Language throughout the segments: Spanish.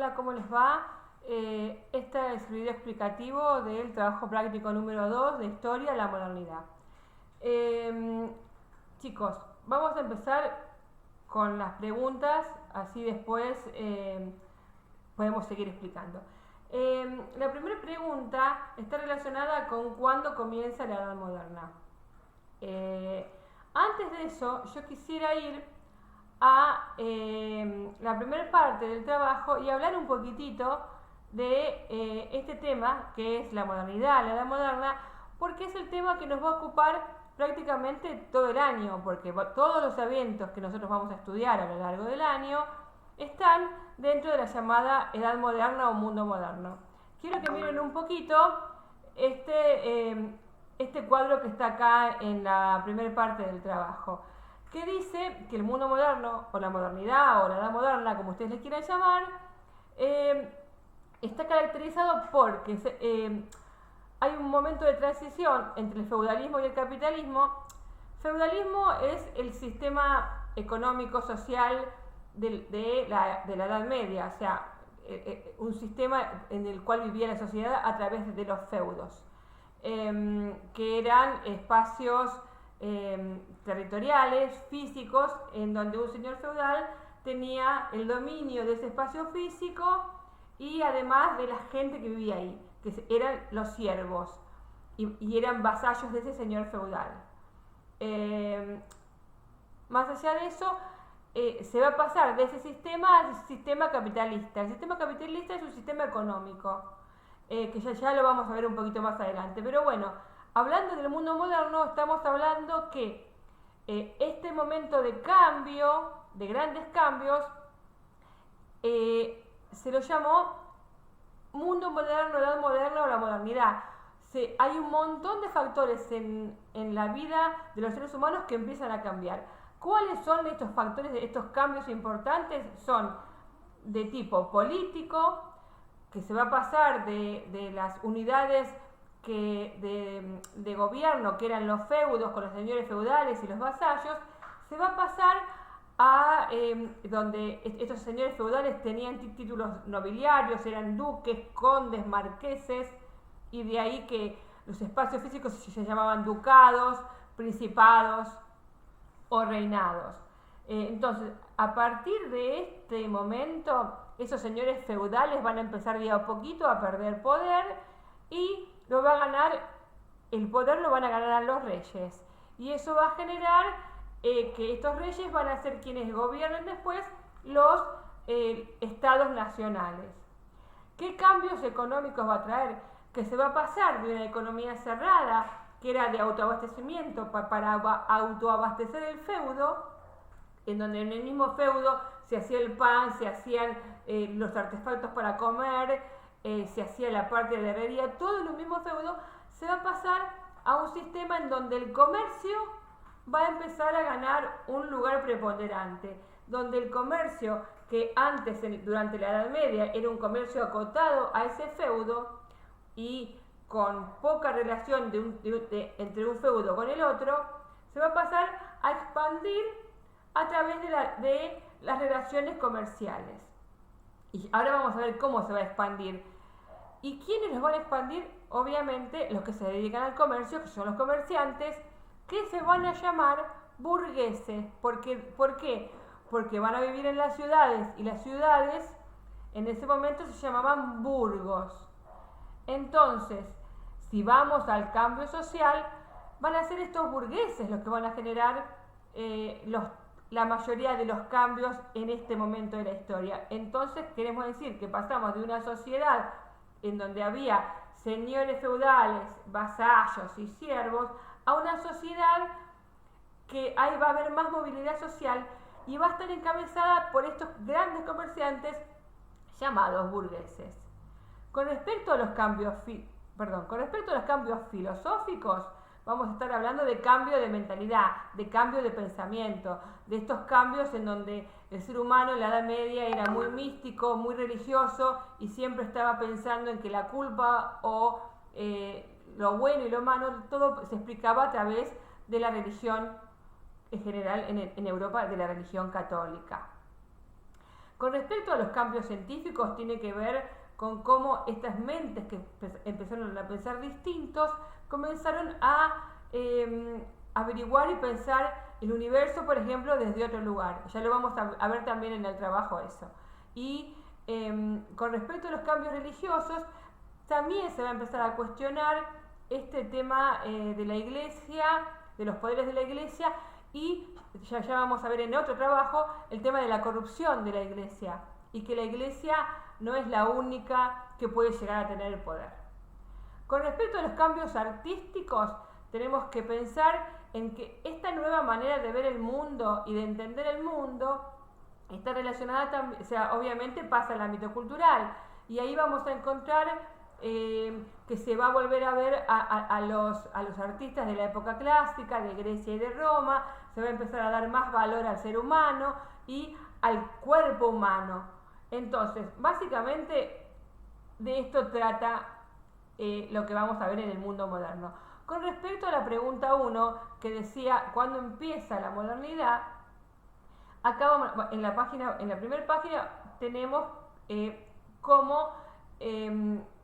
Hola, ¿cómo les va? Este es el video explicativo del trabajo práctico número 2 de Historia, la modernidad. Chicos, vamos a empezar con las preguntas, así después podemos seguir explicando. La primera pregunta está relacionada con cuándo comienza la Edad Moderna. Antes de eso, yo quisiera ir a la primera parte del trabajo y hablar un poquitito de este tema que es la modernidad, la edad moderna, porque es el tema que nos va a ocupar prácticamente todo el año, porque todos los eventos que nosotros vamos a estudiar a lo largo del año están dentro de la llamada edad moderna o mundo moderno. Quiero que miren un poquito este cuadro que está acá en la primera parte del trabajo, que dice que el mundo moderno, o la modernidad, o la edad moderna, como ustedes le quieran llamar, está caracterizado porque hay un momento de transición entre el feudalismo y el capitalismo. Feudalismo es el sistema económico, social de la Edad Media, o sea, un sistema en el cual vivía la sociedad a través de los feudos, que eran espacios territoriales, físicos, en donde un señor feudal tenía el dominio de ese espacio físico y además de la gente que vivía ahí, que eran los siervos y eran vasallos de ese señor feudal. Más allá de eso, se va a pasar de ese sistema al sistema capitalista. El sistema capitalista es un sistema económico, que ya lo vamos a ver un poquito más adelante. Pero bueno, hablando del mundo moderno, estamos hablando que este momento de cambio, de grandes cambios, se lo llamó mundo moderno, edad moderna o la modernidad. Hay un montón de factores en la vida de los seres humanos que empiezan a cambiar. ¿Cuáles son estos factores, estos cambios importantes? Son de tipo político, que se va a pasar de las unidades de gobierno, que eran los feudos con los señores feudales y los vasallos, se va a pasar a donde estos señores feudales tenían títulos nobiliarios, eran duques, condes, marqueses, y de ahí que los espacios físicos se llamaban ducados, principados o reinados. Entonces, a partir de este momento, esos señores feudales van a empezar de a poquito a perder poder y lo va a ganar, el poder lo van a ganar a los reyes. Y eso va a generar que estos reyes van a ser quienes gobiernen después los estados nacionales. ¿Qué cambios económicos va a traer? Que se va a pasar de una economía cerrada, que era de autoabastecimiento para autoabastecer el feudo, en donde en el mismo feudo se hacía el pan, se hacían los artefactos para comer, se hacía la parte de herrería, todo en un mismo feudo. Se va a pasar a un sistema en donde el comercio va a empezar a ganar un lugar preponderante, donde el comercio que antes, durante la Edad Media, era un comercio acotado a ese feudo y con poca relación entre un feudo con el otro, se va a pasar a expandir a través de las relaciones comerciales. Y ahora vamos a ver cómo se va a expandir. ¿Y quiénes los van a expandir? Obviamente los que se dedican al comercio, que son los comerciantes, que se van a llamar burgueses. ¿Por qué? Porque van a vivir en las ciudades, y las ciudades en ese momento se llamaban burgos. Entonces, si vamos al cambio social, van a ser estos burgueses los que van a generar la mayoría de los cambios en este momento de la historia. Entonces, queremos decir que pasamos de una sociedad en donde había señores feudales, vasallos y siervos, a una sociedad que ahí va a haber más movilidad social y va a estar encabezada por estos grandes comerciantes llamados burgueses. Con respecto a los cambios filosóficos, vamos a estar hablando de cambio de mentalidad, de cambio de pensamiento, de estos cambios en donde el ser humano en la Edad Media era muy místico, muy religioso y siempre estaba pensando en que la culpa o lo bueno y lo malo, todo se explicaba a través de la religión en general en Europa, de la religión católica. Con respecto a los cambios científicos, tiene que ver con cómo estas mentes que empezaron a pensar distintos, comenzaron a averiguar y pensar el universo, por ejemplo, desde otro lugar. Ya lo vamos a ver también en el trabajo eso. Y con respecto a los cambios religiosos, también se va a empezar a cuestionar este tema de la iglesia, de los poderes de la iglesia, y ya vamos a ver en otro trabajo el tema de la corrupción de la iglesia, y que la iglesia no es la única que puede llegar a tener el poder. Con respecto a los cambios artísticos, tenemos que pensar en que esta nueva manera de ver el mundo y de entender el mundo está relacionada también, o sea, obviamente pasa al ámbito cultural, y ahí vamos a encontrar que se va a volver a ver a los artistas de la época clásica, de Grecia y de Roma, se va a empezar a dar más valor al ser humano y al cuerpo humano. Entonces, básicamente de esto trata lo que vamos a ver en el mundo moderno. Con respecto a la pregunta 1, que decía ¿cuándo empieza la modernidad? Acá vamos, en la primera página tenemos cómo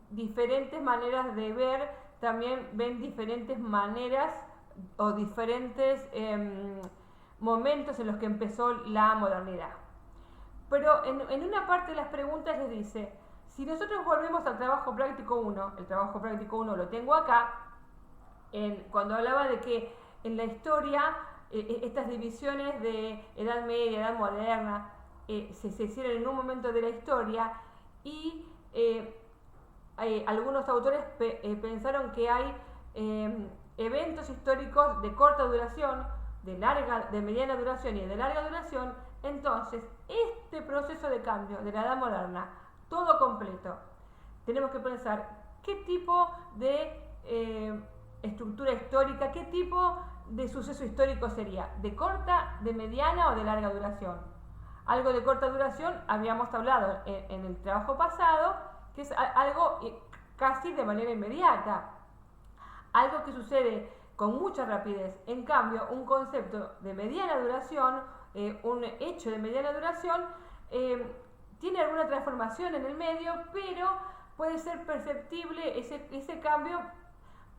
diferentes maneras de ver, también ven diferentes maneras o diferentes momentos en los que empezó la modernidad. Pero en una parte de las preguntas les dice, si nosotros volvemos al trabajo práctico 1, el trabajo práctico 1 lo tengo acá, cuando hablaba de que en la historia estas divisiones de edad media, edad moderna, se hicieron en un momento de la historia, y algunos autores pensaron que hay eventos históricos de corta duración, de mediana duración y de larga duración. Entonces, este proceso de cambio de la edad moderna, todo completo, tenemos que pensar qué tipo de estructura histórica, qué tipo de suceso histórico sería, de corta, de mediana o de larga duración. Algo de corta duración habíamos hablado en el trabajo pasado, que es algo casi de manera inmediata, algo que sucede con mucha rapidez. En cambio, un concepto de mediana duración, un hecho de mediana duración, tiene alguna transformación en el medio, pero puede ser perceptible ese cambio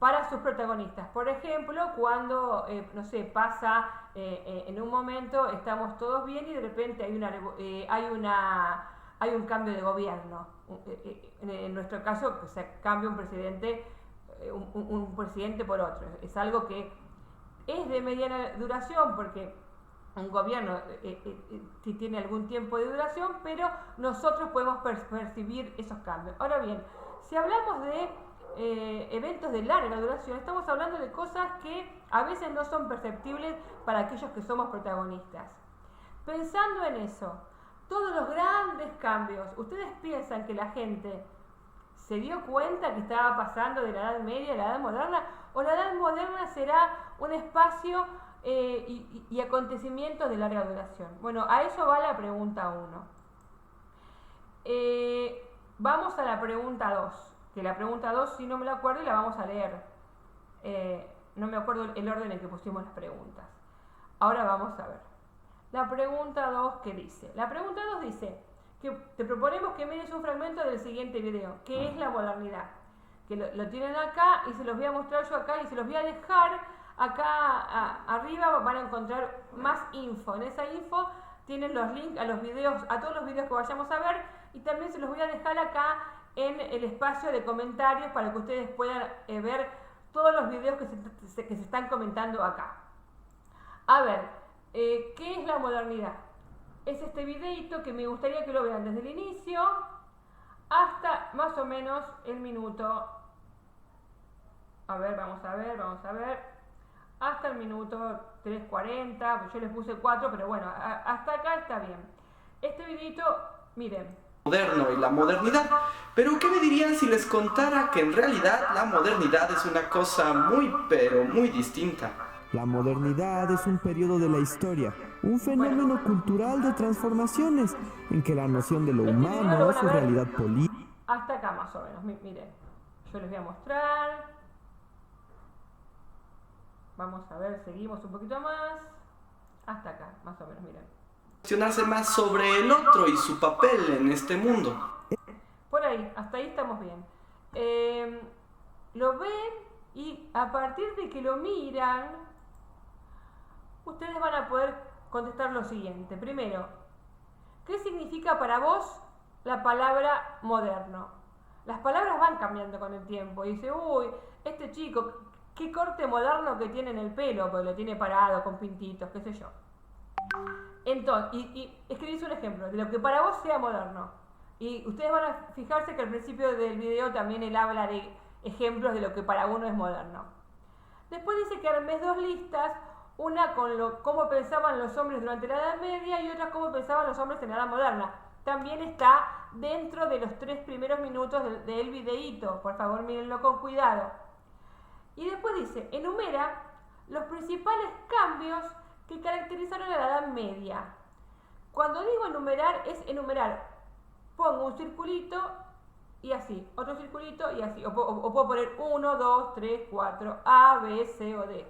para sus protagonistas. Por ejemplo, cuando, no sé, pasa en un momento, estamos todos bien y de repente hay un cambio de gobierno. En nuestro caso, se cambia un presidente, un presidente por otro. Es algo que es de mediana duración porque un gobierno tiene algún tiempo de duración, pero nosotros podemos percibir esos cambios. Ahora bien, si hablamos de eventos de larga duración, estamos hablando de cosas que a veces no son perceptibles para aquellos que somos protagonistas. Pensando en eso, todos los grandes cambios, ¿ustedes piensan que la gente se dio cuenta que estaba pasando de la Edad Media a la Edad Moderna? ¿O la Edad Moderna será un espacio y acontecimientos de larga duración? Bueno, a eso va la pregunta 1. Vamos a la pregunta 2. Que la pregunta 2, si no me la acuerdo, y la vamos a leer. No me acuerdo el orden en que pusimos las preguntas. Ahora vamos a ver. La pregunta 2, ¿qué dice? La pregunta 2 dice que te proponemos que mires un fragmento del siguiente video, que es la modernidad. Que lo tienen acá y se los voy a mostrar yo acá y se los voy a dejar acá arriba. Van a encontrar más info. En esa info tienen los links a los videos, a todos los videos que vayamos a ver, y también se los voy a dejar acá en el espacio de comentarios para que ustedes puedan ver todos los videos que se están comentando acá. A ver, ¿qué es la modernidad? Es este videito que me gustaría que lo vean desde el inicio hasta más o menos el minuto. A ver, vamos a ver. Hasta el minuto 3:40, yo les puse 4, pero bueno, hasta acá está bien. Este videito, miren. Moderno y la modernidad, pero ¿qué me dirían si les contara que en realidad la modernidad es una cosa muy, pero muy distinta? La modernidad es un periodo de la historia, un fenómeno cultural de transformaciones en que la noción de lo humano, su realidad política... Hasta acá más o menos, miren, yo les voy a mostrar. Vamos a ver, seguimos un poquito más. Hasta acá, más o menos, miren. cuestionarse más sobre el otro y su papel en este mundo. Por ahí, hasta ahí estamos bien. Lo ven y a partir de que lo miran, ustedes van a poder contestar lo siguiente. Primero, ¿qué significa para vos la palabra moderno? Las palabras van cambiando con el tiempo. Dice, uy, este chico, qué corte moderno que tiene en el pelo, porque lo tiene parado, con pintitos, qué sé yo. Entonces, y escribís un ejemplo de lo que para vos sea moderno. Y ustedes van a fijarse que al principio del video también él habla de ejemplos de lo que para uno es moderno. Después dice que armes 2 listas, una con cómo pensaban los hombres durante la Edad Media y otra cómo pensaban los hombres en la Edad Moderna. También está dentro de los 3 primeros minutos del videíto. Por favor, mírenlo con cuidado. Y después dice, enumera los principales cambios que caracterizaron a la Edad Media. Cuando digo enumerar, es enumerar. Pongo un circulito y así, otro circulito y así. O puedo poner 1, 2, 3, 4, A, B, C o D.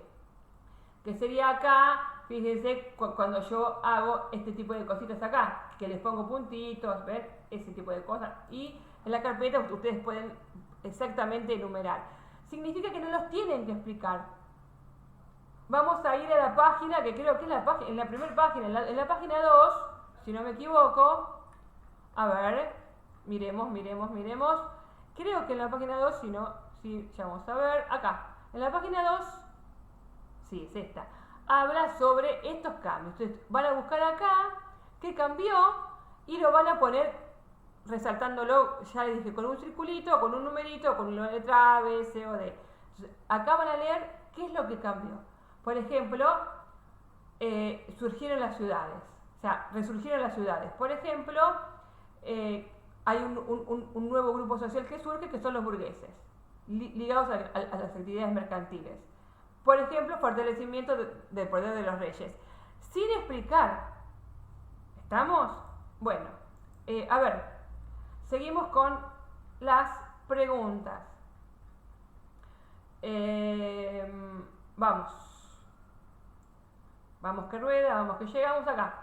Que sería acá, fíjense, cuando yo hago este tipo de cositas acá, que les pongo puntitos, ¿ven? Ese tipo de cosas. Y en la carpeta ustedes pueden exactamente enumerar. Significa que no los tienen que explicar. Vamos a ir a la página, que creo que es en la primera página, en la página 2, si no me equivoco. A ver, miremos. Creo que en la página 2, si no, sí, ya vamos a ver. Acá, en la página 2, sí, es esta. Habla sobre estos cambios. Ustedes van a buscar acá qué cambió y lo van a poner resaltándolo, ya les dije, con un circulito, con un numerito, con una letra A, B, C o D. Entonces, acá van a leer qué es lo que cambió. Por ejemplo, surgieron las ciudades. O sea, resurgieron las ciudades. Por ejemplo, hay un nuevo grupo social que surge, que son los burgueses, ligados a las actividades mercantiles. Por ejemplo, fortalecimiento del poder de los reyes. Sin explicar. ¿Estamos? Bueno, a ver, seguimos con las preguntas. Vamos que rueda, vamos que llegamos acá.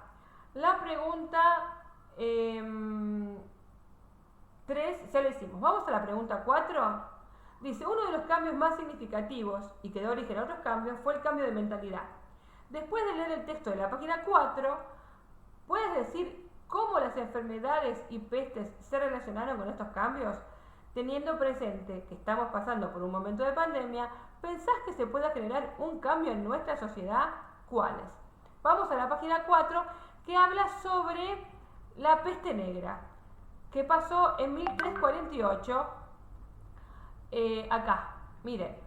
La pregunta 3 ya la hicimos. Vamos a la pregunta 4. Dice, uno de los cambios más significativos y que dio origen a otros cambios fue el cambio de mentalidad. Después de leer el texto de la página 4, ¿puedes decir cómo las enfermedades y pestes se relacionaron con estos cambios? Teniendo presente que estamos pasando por un momento de pandemia, ¿pensás que se pueda generar un cambio en nuestra sociedad? ¿Cuáles? Vamos a la página 4, que habla sobre la peste negra, que pasó en 1348. Acá, miren,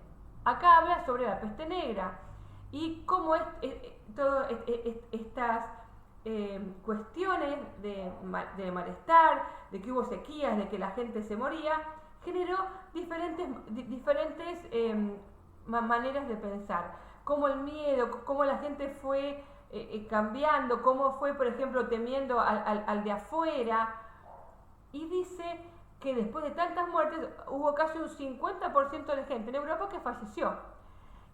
acá habla sobre la peste negra y cómo todas estas cuestiones de malestar, de que hubo sequías, de que la gente se moría, generó diferentes maneras de pensar, cómo el miedo, cómo la gente fue cambiando, cómo fue, por ejemplo, temiendo al de afuera, y dice que después de tantas muertes hubo casi un 50% de gente en Europa que falleció.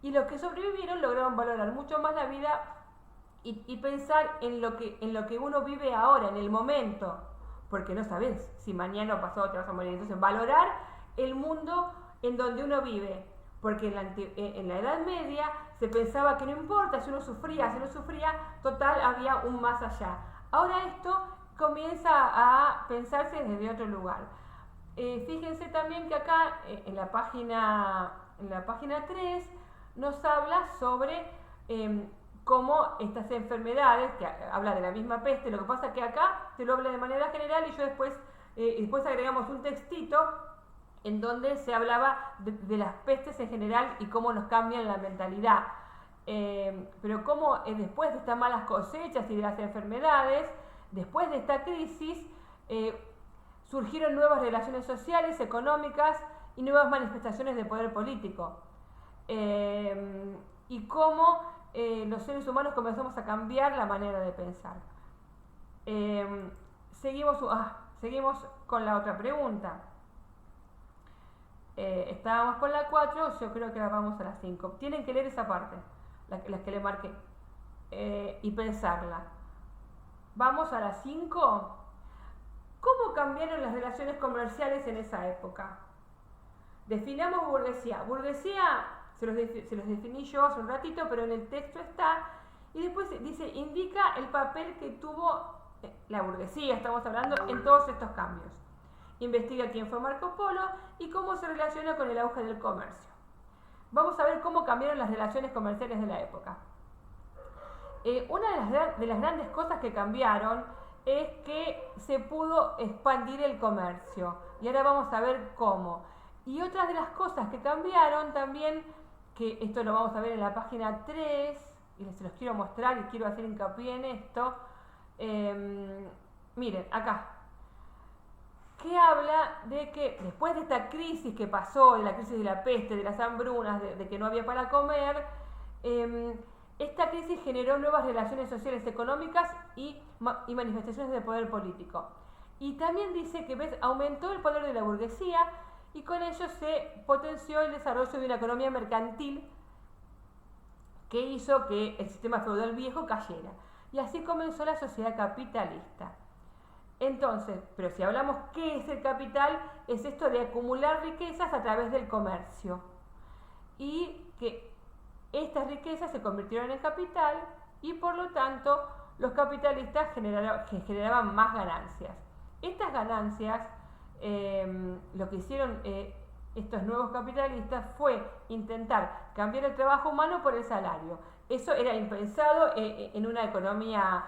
Y los que sobrevivieron lograron valorar mucho más la vida y pensar en lo que uno vive ahora, en el momento. Porque no sabes si mañana o pasado te vas a morir. Entonces, valorar el mundo en donde uno vive. Porque en la Edad Media se pensaba que no importa si uno sufría, total, había un más allá. Ahora esto comienza a pensarse desde otro lugar. Fíjense también que acá en la página 3 nos habla sobre cómo estas enfermedades, que habla de la misma peste, lo que pasa es que acá te lo habla de manera general y yo después agregamos un textito en donde se hablaba de las pestes en general y cómo nos cambian la mentalidad. Pero cómo después de estas malas cosechas y de las enfermedades, después de esta crisis, surgieron nuevas relaciones sociales, económicas y nuevas manifestaciones de poder político. Y cómo los seres humanos comenzamos a cambiar la manera de pensar. Seguimos con la otra pregunta. Estábamos con la 4, yo creo que ahora vamos a la 5. Tienen que leer esa parte, las que le marqué, y pensarla. Vamos a la 5. ¿Cómo cambiaron las relaciones comerciales en esa época? Definamos burguesía. Burguesía se los definí yo hace un ratito, pero en el texto está. Y después dice, indica el papel que tuvo la burguesía, estamos hablando, en todos estos cambios. Investiga quién fue Marco Polo y cómo se relaciona con el auge del comercio. Vamos a ver cómo cambiaron las relaciones comerciales de la época. Una de las grandes cosas que cambiaron es que se pudo expandir el comercio. Y ahora vamos a ver cómo. Y otras de las cosas que cambiaron también, que esto lo vamos a ver en la página 3, y se los quiero mostrar y quiero hacer hincapié en esto. Miren, acá. Que habla de que después de esta crisis que pasó, de la crisis de la peste, de las hambrunas, de que no había para comer, esta crisis generó nuevas relaciones sociales, económicas y manifestaciones de poder político. Y también dice que aumentó el poder de la burguesía y con ello se potenció el desarrollo de una economía mercantil que hizo que el sistema feudal viejo cayera. Y así comenzó la sociedad capitalista. Entonces, pero si hablamos qué es el capital, es esto de acumular riquezas a través del comercio. Y que estas riquezas se convirtieron en capital y por lo tanto los capitalistas generaban más ganancias. Estas ganancias, lo que hicieron estos nuevos capitalistas fue intentar cambiar el trabajo humano por el salario. Eso era impensado en una economía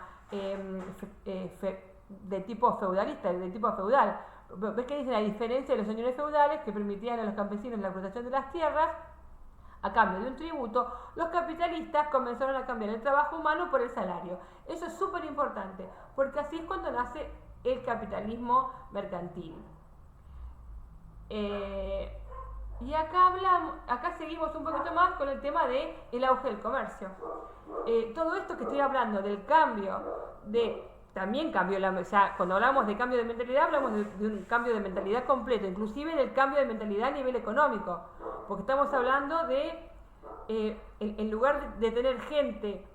de tipo feudalista, de tipo feudal. ¿Ves que dice la diferencia de los señores feudales que permitían a los campesinos la explotación de las tierras a cambio de un tributo? Los capitalistas comenzaron a cambiar el trabajo humano por el salario. Eso es súper importante, porque así es cuando nace el capitalismo mercantil. Y acá seguimos un poquito más con el tema del auge del comercio. Todo esto que estoy hablando del cambio también cambió cuando hablamos de cambio de mentalidad, hablamos de un cambio de mentalidad completo, inclusive del cambio de mentalidad a nivel económico, porque estamos hablando de, en lugar de tener gente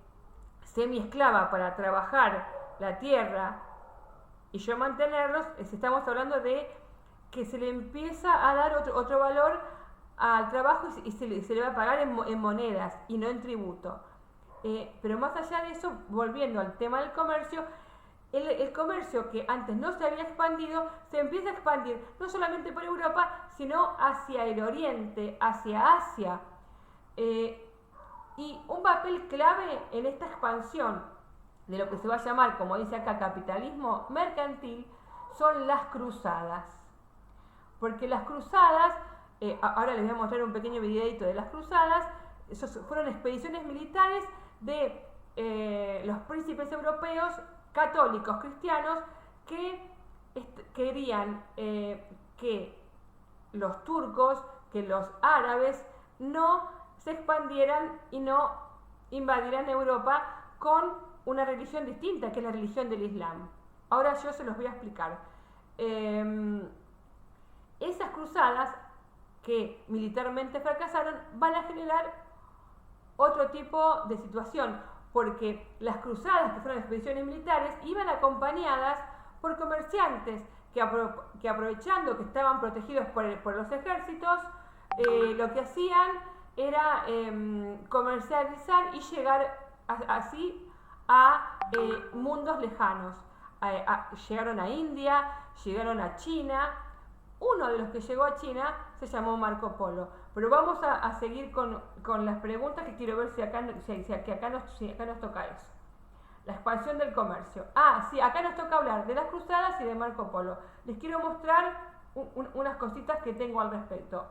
semi-esclava para trabajar la tierra y yo mantenerlos, estamos hablando de que se le empieza a dar otro valor al trabajo y se le va a pagar en monedas y no en tributo. Pero más allá de eso, volviendo al tema del comercio, el comercio que antes no se había expandido, se empieza a expandir no solamente por Europa, sino hacia el Oriente, hacia Asia. Y un papel clave en esta expansión de lo que se va a llamar, como dice acá, capitalismo mercantil, son las cruzadas. Porque las cruzadas, ahora les voy a mostrar un pequeño videito de las cruzadas, fueron expediciones militares de los príncipes europeos católicos cristianos que querían que los turcos, que los árabes no se expandieran y no invadieran Europa con una religión distinta, que es la religión del Islam. Ahora yo se los voy a explicar. Esas cruzadas que militarmente fracasaron van a generar otro tipo de situación, porque las cruzadas, que fueron expediciones militares, iban acompañadas por comerciantes que aprovechando que estaban protegidos por los ejércitos, lo que hacían era comercializar y llegar así a mundos lejanos. Llegaron a India, llegaron a China. Uno de los que llegó a China se llamó Marco Polo. Pero vamos a seguir con las preguntas, que quiero ver si acá nos toca eso. La expansión del comercio. Sí, acá nos toca hablar de las cruzadas y de Marco Polo. Les quiero mostrar unas cositas que tengo al respecto.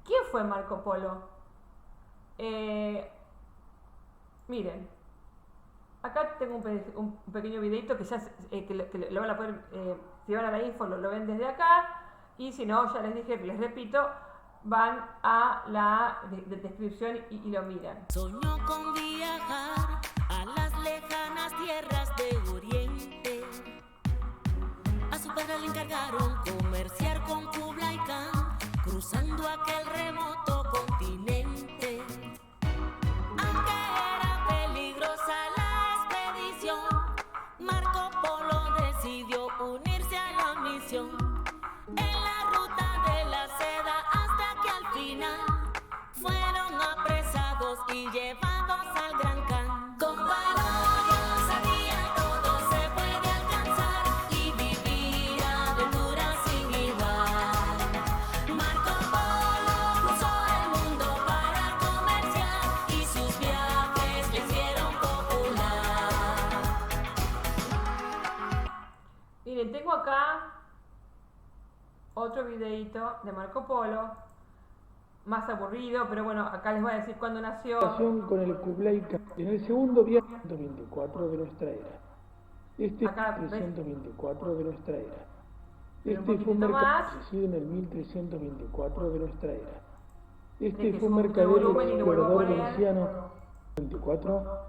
¿Quién fue Marco Polo? Miren, acá tengo un pequeño videito que ya que lo van a poder, si van a la info lo ven desde acá, y si no, ya les dije, les repito, van a la descripción y lo miran. Soñó con viajar a las lejanas tierras de Oriente. A su padre le encargaron comerciar con Kublai Khan, cruzando aquel remoto continente. Aunque era peligrosa la expedición, expedición en la ruta de la seda hasta que al final fueron apresados y llevados al Gran Khan. Con valor y osadía todo se puede alcanzar y vivir aventuras sin igual. Marco Polo cruzó el mundo para comerciar y sus viajes le hicieron popular. Miren, tengo acá otro videíto de Marco Polo, más aburrido, pero bueno, acá les voy a decir cuándo nació. Con el Kublai Khan en el segundo viaje 124 de nuestra era. Este Acá, es 324 de nuestra era. Pero un Este fue un poquitito más. mercader fallecido en el 1324 de nuestra era. Este que fue un suba un mercader y volumen y lo vuelvo a explorador poner. veneciano 24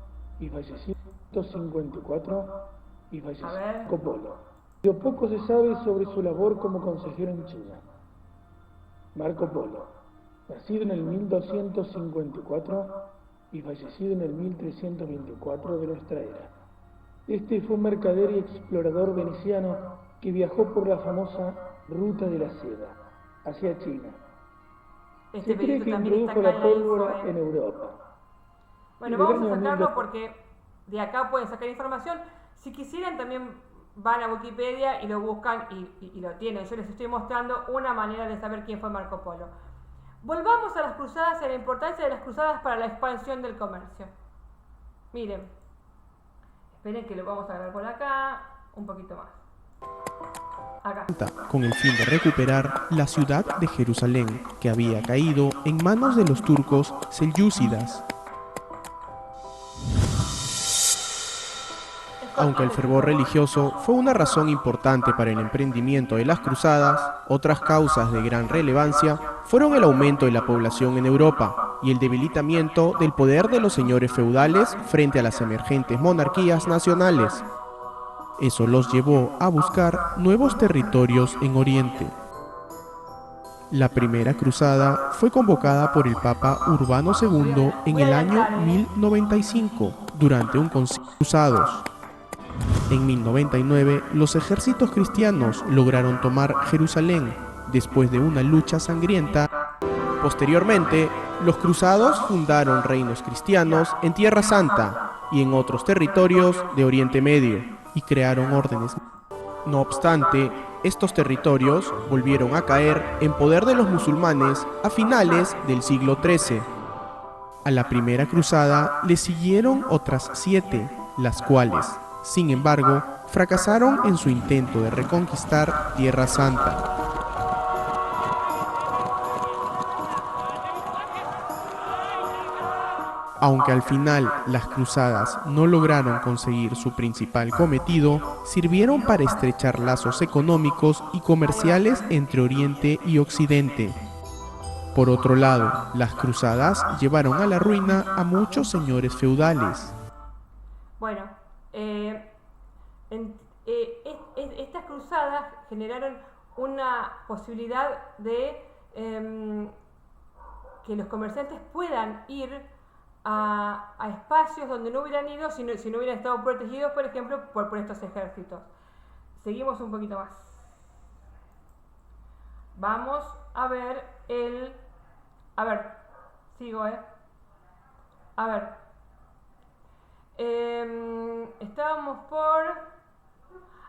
y fallecido en 154 y A fallecido ver. Marco Polo. Pero poco se sabe sobre su labor como consejero en China. Marco Polo, nacido en el 1254 y fallecido en el 1324 de nuestra era. Este fue un mercader y explorador veneciano que viajó por la famosa Ruta de la Seda hacia China. Este Se cree videíto que también está introdujo acá la en la info, pólvora en Europa. Bueno, Y del vamos a año sacarlo 1000 porque de acá pueden sacar información. Si quisieran también van a Wikipedia y lo buscan y lo tienen. Yo les estoy mostrando una manera de saber quién fue Marco Polo. Volvamos a las cruzadas y a la importancia de las cruzadas para la expansión del comercio. Miren, esperen que lo vamos a agarrar por acá, un poquito más. Acá. Con el fin de recuperar la ciudad de Jerusalén, que había caído en manos de los turcos selyúcidas. Aunque el fervor religioso fue una razón importante para el emprendimiento de las cruzadas, otras causas de gran relevancia fueron el aumento de la población en Europa y el debilitamiento del poder de los señores feudales frente a las emergentes monarquías nacionales. Eso los llevó a buscar nuevos territorios en Oriente. La primera cruzada fue convocada por el Papa Urbano II en el año 1095 durante un concilio de cruzados. En 1099, los ejércitos cristianos lograron tomar Jerusalén después de una lucha sangrienta. Posteriormente, los cruzados fundaron reinos cristianos en Tierra Santa y en otros territorios de Oriente Medio y crearon órdenes. No obstante, estos territorios volvieron a caer en poder de los musulmanes a finales del siglo XIII. A la primera cruzada le siguieron otras 7, las cuales, sin embargo, fracasaron en su intento de reconquistar Tierra Santa. Aunque al final las cruzadas no lograron conseguir su principal cometido, sirvieron para estrechar lazos económicos y comerciales entre Oriente y Occidente. Por otro lado, las cruzadas llevaron a la ruina a muchos señores feudales. Bueno, estas cruzadas generaron una posibilidad de que los comerciantes puedan ir a espacios donde no hubieran ido si no hubieran estado protegidos, por ejemplo, por estos ejércitos. Seguimos un poquito más. Vamos a ver A ver, sigo, A ver. Estábamos por...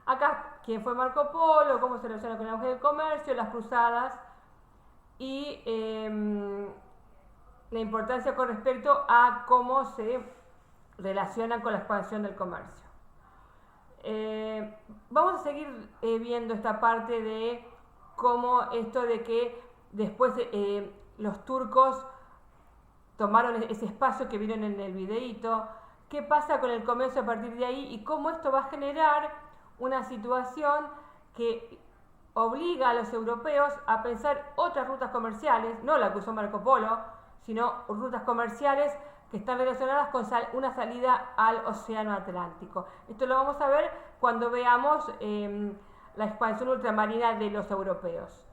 Acá, quién fue Marco Polo, cómo se relaciona con el auge del comercio, las cruzadas y la importancia con respecto a cómo se relacionan con la expansión del comercio. Vamos a seguir viendo esta parte de cómo esto de que después los turcos tomaron ese espacio que vieron en el videíto, qué pasa con el comercio a partir de ahí y cómo esto va a generar una situación que obliga a los europeos a pensar otras rutas comerciales, no la que usó Marco Polo, sino rutas comerciales que están relacionadas con una salida al océano Atlántico. Esto lo vamos a ver cuando veamos la expansión ultramarina de los europeos.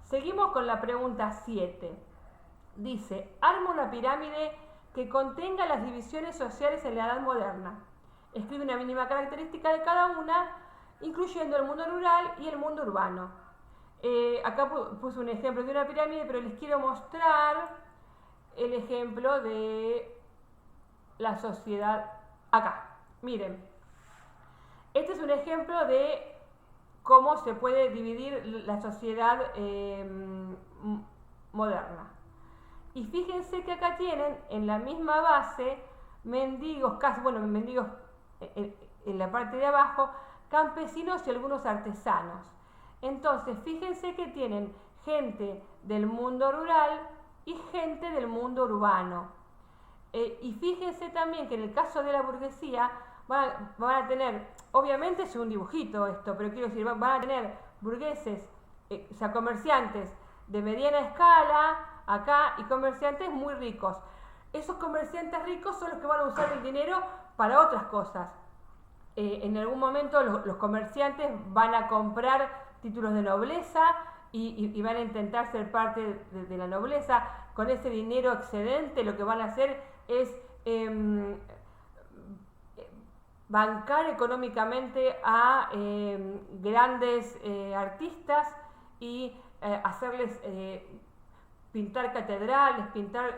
Seguimos con la pregunta 7. Dice, arma una pirámide que contenga las divisiones sociales en la Edad Moderna. Escribe una mínima característica de cada una incluyendo el mundo rural y el mundo urbano. Acá puse un ejemplo de una pirámide, pero les quiero mostrar el ejemplo de la sociedad acá. Miren, este es un ejemplo de cómo se puede dividir la sociedad moderna. Y fíjense que acá tienen en la misma base mendigos, mendigos en la parte de abajo, campesinos y algunos artesanos. Entonces, fíjense que tienen gente del mundo rural y gente del mundo urbano. Y fíjense también que en el caso de la burguesía van a tener, obviamente es un dibujito esto, pero quiero decir, van a tener burgueses, o sea, comerciantes de mediana escala acá y comerciantes muy ricos. Esos comerciantes ricos son los que van a usar el dinero para otras cosas. En algún momento los comerciantes van a comprar títulos de nobleza y van a intentar ser parte de la nobleza. Con ese dinero excedente lo que van a hacer es bancar económicamente a grandes artistas y hacerles pintar catedrales, pintar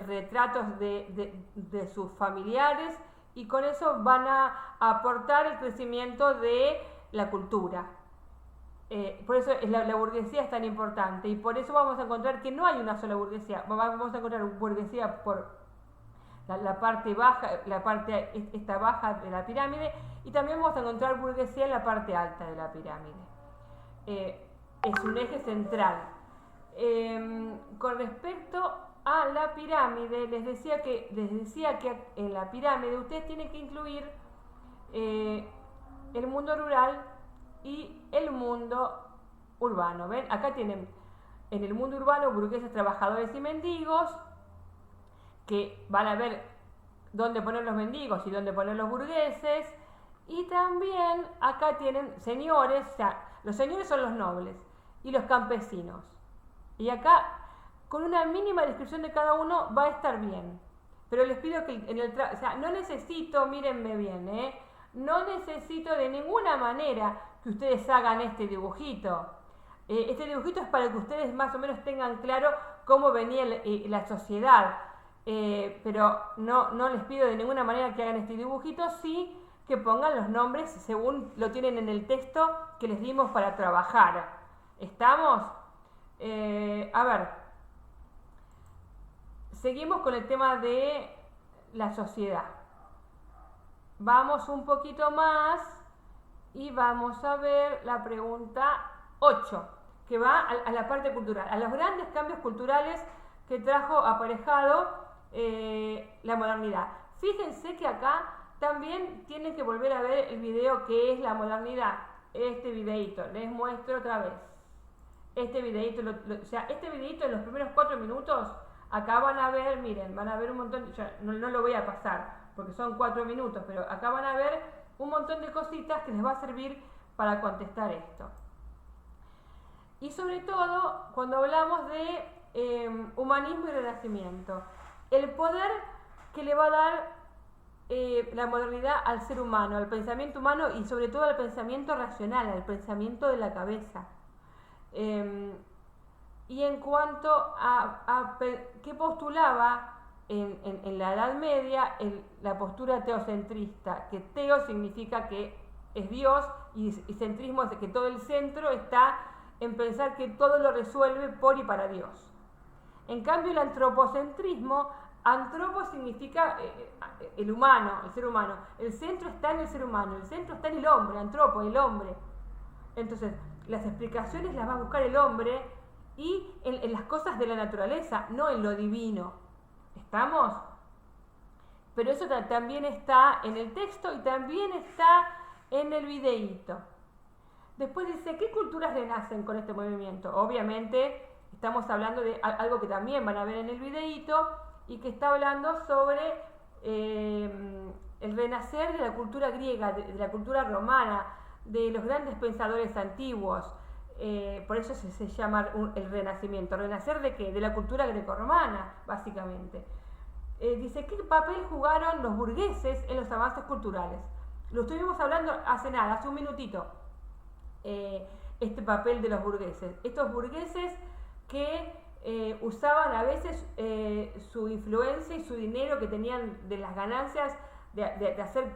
retratos de sus familiares, y con eso van a aportar el crecimiento de la cultura. Por eso la burguesía es tan importante, y por eso vamos a encontrar que no hay una sola burguesía. Vamos a encontrar burguesía por la parte baja, esta baja de la pirámide, y también vamos a encontrar burguesía en la parte alta de la pirámide. Es un eje central. Con respecto a la pirámide, les decía que en la pirámide ustedes tienen que incluir el mundo rural y el mundo urbano. ¿Ven? Acá tienen en el mundo urbano burgueses, trabajadores y mendigos, que van a ver dónde poner los mendigos y dónde poner los burgueses. Y también acá tienen señores, o sea, los señores son los nobles y los campesinos. Y acá, con una mínima descripción de cada uno, va a estar bien. Pero les pido que no necesito, mírenme bien, no necesito de ninguna manera que ustedes hagan este dibujito. Este dibujito es para que ustedes más o menos tengan claro cómo venía la sociedad. Pero no les pido de ninguna manera que hagan este dibujito, sí que pongan los nombres según lo tienen en el texto que les dimos para trabajar. ¿Estamos? A ver, seguimos con el tema de la sociedad. Vamos un poquito más y vamos a ver la pregunta 8, que va a la parte cultural, a los grandes cambios culturales que trajo aparejado la modernidad. Fíjense que acá también tienen que volver a ver el video que es la modernidad. Este videito, les muestro otra vez. Este videito, este videito en los primeros 4 minutos, acá van a ver, miren, van a ver un montón, no lo voy a pasar porque son 4 minutos, pero acá van a ver un montón de cositas que les va a servir para contestar esto. Y sobre todo, cuando hablamos de humanismo y renacimiento, el poder que le va a dar la modernidad al ser humano, al pensamiento humano y sobre todo al pensamiento racional, al pensamiento de la cabeza. Y en cuanto a qué postulaba en la Edad Media la postura teocentrista, que teo significa que es Dios y centrismo es que todo el centro está en pensar que todo lo resuelve por y para Dios. En cambio el antropocentrismo, antropo significa el humano, el ser humano, el centro está en el ser humano, el centro está en el hombre, antropo, el hombre. Entonces las explicaciones las va a buscar el hombre y en las cosas de la naturaleza, no en lo divino. ¿Estamos? Pero eso también está en el texto y también está en el videíto. Después dice, ¿qué culturas renacen con este movimiento? Obviamente estamos hablando de algo que también van a ver en el videíto y que está hablando sobre el renacer de la cultura griega, de la cultura romana, de los grandes pensadores antiguos. Por eso se llama el renacimiento. ¿Renacer de qué? De la cultura grecorromana, básicamente. Dice, ¿qué papel jugaron los burgueses en los avances culturales? lo estuvimos hablando hace nada, hace un minutito, este papel de los burgueses. Estos burgueses que usaban a veces su influencia y su dinero que tenían de las ganancias de hacer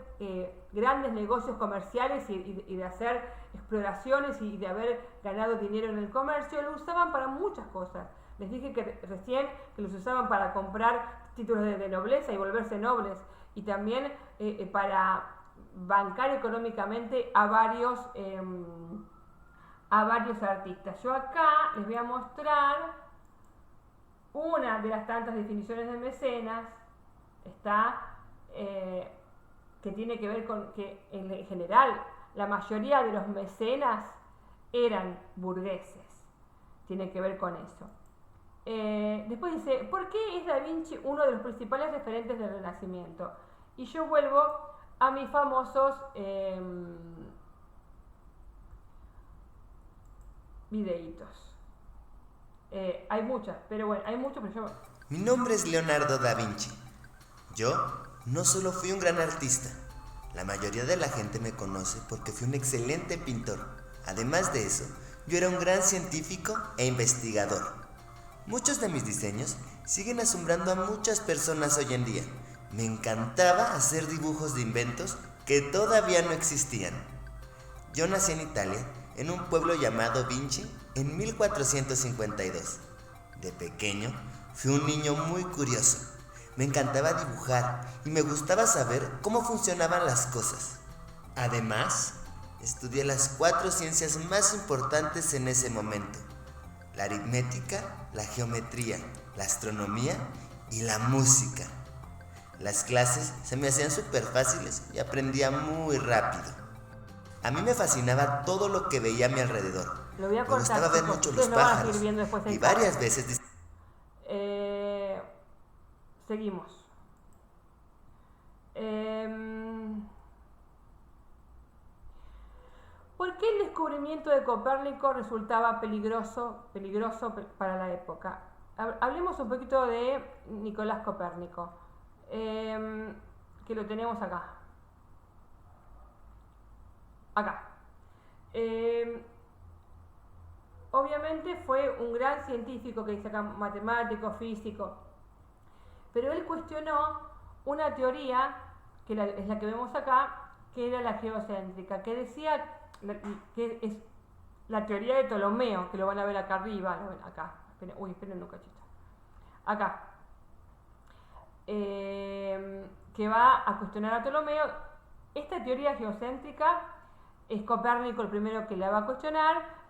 grandes negocios comerciales y de hacer exploraciones y de haber ganado dinero en el comercio, lo usaban para muchas cosas. Les dije que recién que los usaban para comprar títulos de nobleza y volverse nobles, y también para bancar económicamente a varios artistas. Yo acá les voy a mostrar una de las tantas definiciones de mecenas. Está que tiene que ver con que en general la mayoría de los mecenas eran burgueses. Tiene que ver con eso. Después dice, ¿por qué es Da Vinci uno de los principales referentes del Renacimiento? Y yo vuelvo a mis famosos videitos. Hay muchas, pero bueno, hay muchos, pero yo... Mi nombre es Leonardo da Vinci. Yo no solo fui un gran artista. La mayoría de la gente me conoce porque fui un excelente pintor. Además de eso, yo era un gran científico e investigador. Muchos de mis diseños siguen asombrando a muchas personas hoy en día. Me encantaba hacer dibujos de inventos que todavía no existían. Yo nací en Italia, en un pueblo llamado Vinci, en 1452. De pequeño, fui un niño muy curioso. Me encantaba dibujar y me gustaba saber cómo funcionaban las cosas. Además, estudié las 4 ciencias más importantes en ese momento: la aritmética, la geometría, la astronomía y la música. Las clases se me hacían súper fáciles y aprendía muy rápido. A mí me fascinaba todo lo que veía a mi alrededor. Lo voy a me cortar, gustaba ver chicos, mucho los ustedes no van a pájaros seguir viendo después el y carro. varias veces... Seguimos. ¿Por qué el descubrimiento de Copérnico resultaba peligroso para la época? Hablemos un poquito de Nicolás Copérnico, que lo tenemos acá. Obviamente fue un gran científico que dice acá, matemático, físico, pero él cuestionó una teoría, que es la que vemos acá, que era la geocéntrica, que decía, que es la teoría de Ptolomeo, que lo van a ver acá arriba, lo ven acá, esperen un cachito, acá, que va a cuestionar a Ptolomeo. Esta teoría geocéntrica es Copérnico el primero que la va a cuestionar,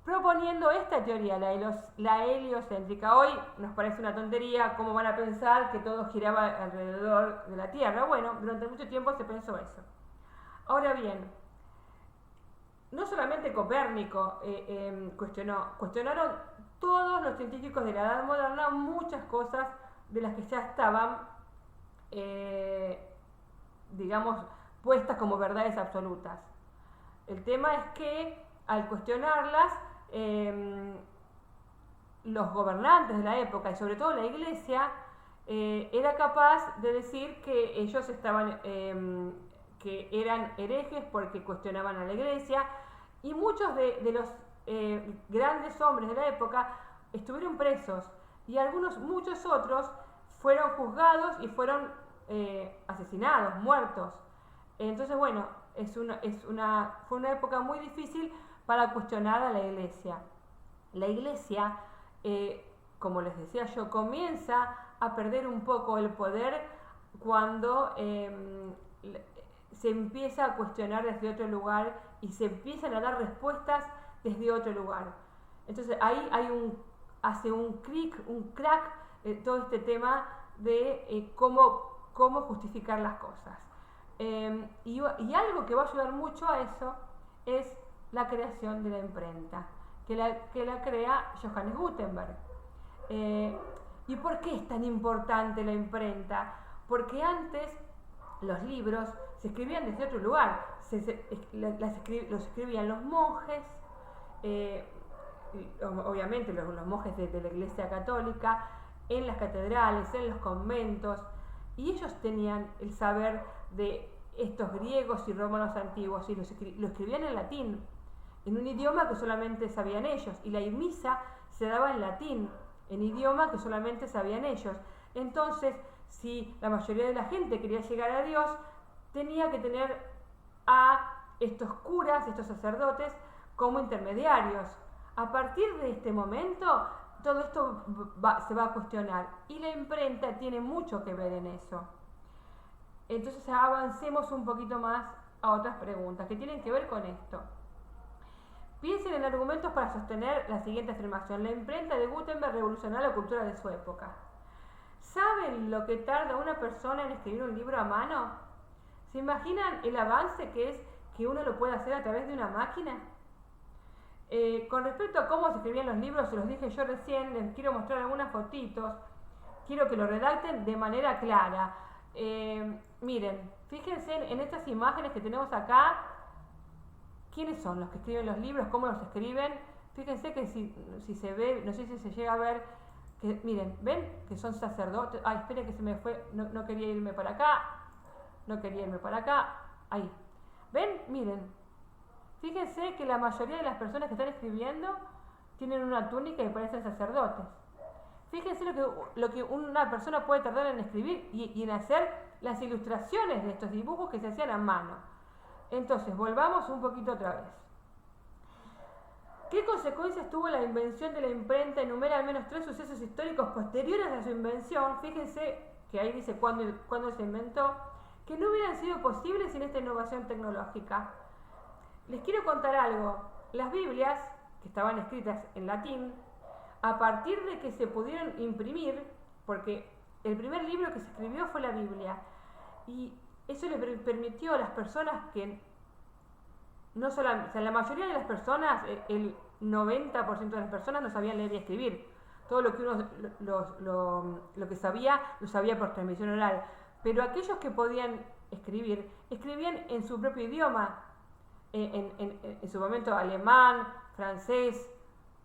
proponiendo esta teoría, la heliocéntrica. Hoy nos parece una tontería, cómo van a pensar que todo giraba alrededor de la Tierra. Bueno, durante mucho tiempo se pensó eso. Ahora bien, no solamente Copérnico cuestionaron todos los científicos de la Edad Moderna muchas cosas de las que ya estaban, digamos, puestas como verdades absolutas. El tema es que al cuestionarlas, los gobernantes de la época y sobre todo la Iglesia era capaz de decir que ellos estaban, que eran herejes porque cuestionaban a la Iglesia, y muchos de los grandes hombres de la época estuvieron presos, y muchos otros fueron juzgados y fueron asesinados, muertos. Entonces, bueno, fue una época muy difícil para cuestionar a la Iglesia. La Iglesia, como les decía yo, comienza a perder un poco el poder cuando se empieza a cuestionar desde otro lugar y se empiezan a dar respuestas desde otro lugar. Entonces ahí hace un crack todo este tema de cómo justificar las cosas. Y algo que va a ayudar mucho a eso es la creación de la imprenta, que la crea Johannes Gutenberg. ¿Y por qué es tan importante la imprenta? Porque antes los libros se escribían desde otro lugar, los escribían los monjes, obviamente los monjes de la Iglesia Católica, en las catedrales, en los conventos, y ellos tenían el saber de estos griegos y romanos antiguos y lo escribían en latín, en un idioma que solamente sabían ellos, y la misa se daba en latín, en idioma que solamente sabían ellos. Entonces, si la mayoría de la gente quería llegar a Dios, tenía que tener a estos curas, estos sacerdotes, como intermediarios. A partir de este momento, todo esto se va a cuestionar, y la imprenta tiene mucho que ver en eso. Entonces avancemos un poquito más a otras preguntas que tienen que ver con esto. Piensen en argumentos para sostener la siguiente afirmación: la imprenta de Gutenberg revolucionó la cultura de su época. ¿Saben lo que tarda una persona en escribir un libro a mano? ¿Se imaginan el avance que es que uno lo puede hacer a través de una máquina? Con respecto a cómo se escribían los libros, se los dije yo recién, les quiero mostrar algunas fotitos. Quiero que lo redacten de manera clara. Miren, fíjense en estas imágenes que tenemos acá. ¿Quiénes son los que escriben los libros? ¿Cómo los escriben? Fíjense que si se ve, no sé si se llega a ver, que miren, ¿ven? Que son sacerdotes. Ay, esperen que se me fue, no quería irme para acá. No quería irme para acá. Ahí. ¿Ven? Miren. Fíjense que la mayoría de las personas que están escribiendo tienen una túnica y parecen sacerdotes. Fíjense lo que una persona puede tardar en escribir y en hacer las ilustraciones de estos dibujos que se hacían a mano. Entonces, volvamos un poquito otra vez. ¿Qué consecuencias tuvo la invención de la imprenta? Enumera al menos 3 sucesos históricos posteriores a su invención. Fíjense que ahí dice cuándo se inventó, que no hubieran sido posibles sin esta innovación tecnológica. Les quiero contar algo. Las Biblias, que estaban escritas en latín, a partir de que se pudieron imprimir, porque el primer libro que se escribió fue la Biblia, y eso le permitió a las personas que no solamente, o sea, la mayoría de las personas, el 90% de las personas no sabían leer y escribir. Todo lo que uno lo que sabía, lo sabía por transmisión oral. Pero aquellos que podían escribir, escribían en su propio idioma, en su momento alemán, francés,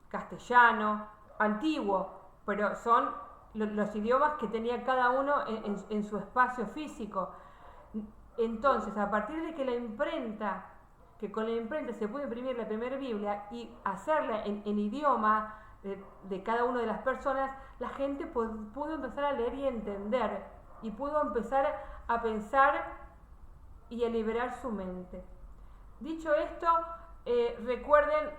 castellano, antiguo, pero son los idiomas que tenía cada uno en su espacio físico. Entonces, a partir de que con la imprenta se pudo imprimir la primera Biblia y hacerla en idioma de cada una de las personas, la gente pudo empezar a leer y entender, y pudo empezar a pensar y a liberar su mente. Dicho esto, recuerden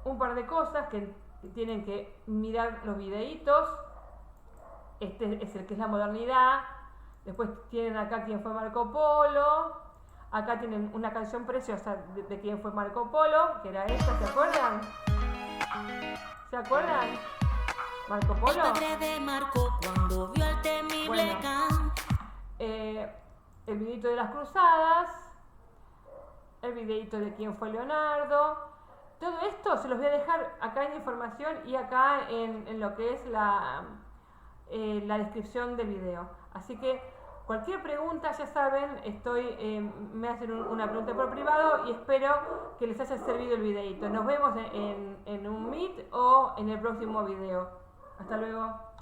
un par de cosas que tienen que mirar los videitos. Este es el que es la modernidad. Después tienen acá quién fue Marco Polo. Acá tienen una canción preciosa de quién fue Marco Polo, que era esta, ¿se acuerdan? ¿Se acuerdan? Marco Polo. El padre de Marco cuando vio al temible Can. El videito de las cruzadas. El videito de quién fue Leonardo. Todo esto se los voy a dejar acá en información y acá en lo que es la descripción del video. Así que cualquier pregunta, ya saben, me hacen una pregunta por privado y espero que les haya servido el videito. Nos vemos en un Meet o en el próximo video. Hasta luego.